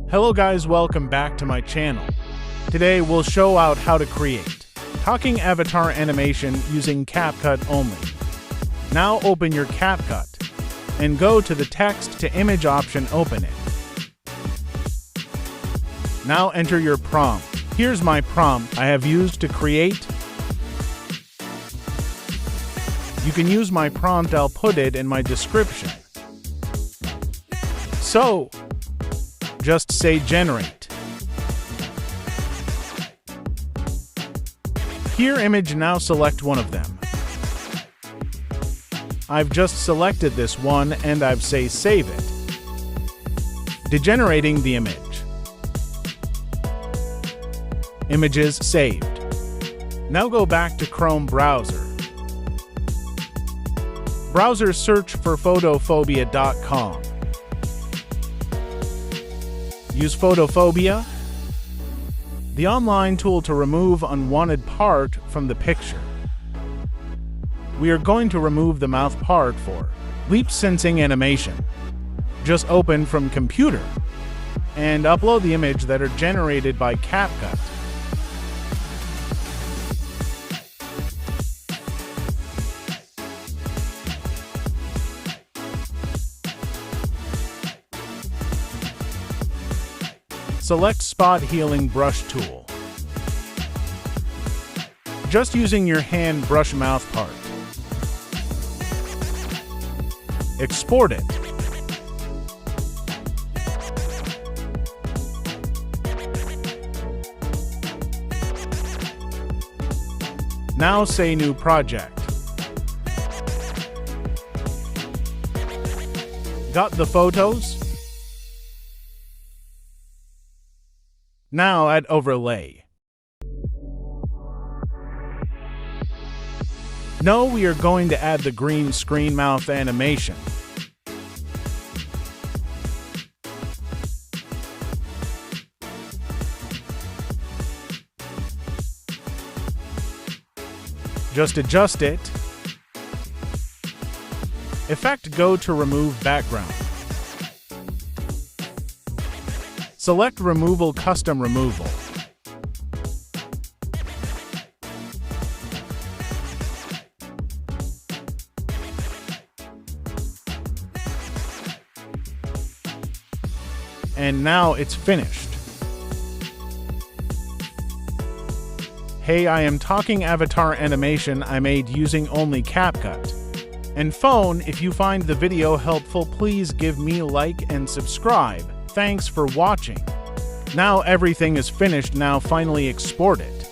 Hello guys, welcome back to my channel. Today we'll show out how to create talking avatar animation using CapCut only. Now open your CapCut and go to the text to image option, open it. Now enter your prompt. Here's my prompt I have used to create. You can use my prompt, I'll put it in my description. So, just say generate. Here image, now select one of them. I've just selected this one and I've say save it. Degenerating the image. Images saved. Now go back to Chrome browser. Browser search for photophobia.com. Use Photophobia, the online tool to remove unwanted part from the picture. We are going to remove the mouth part for leap sensing animation. Just open from computer and upload the image that are generated by CapCut. Select Spot Healing Brush tool. Just using your hand brush mouth part. Export it. Now say New Project. Got the photos? Now add overlay. No, we are going to add the green screen mouth animation. Just adjust it. Effect, go to remove background. Select Removal, Custom Removal. And now it's finished. Hey, I am talking avatar animation I made using only CapCut. And phone, if you find the video helpful, please give me a like and subscribe. Thanks for watching. Now everything is finished, now finally export it.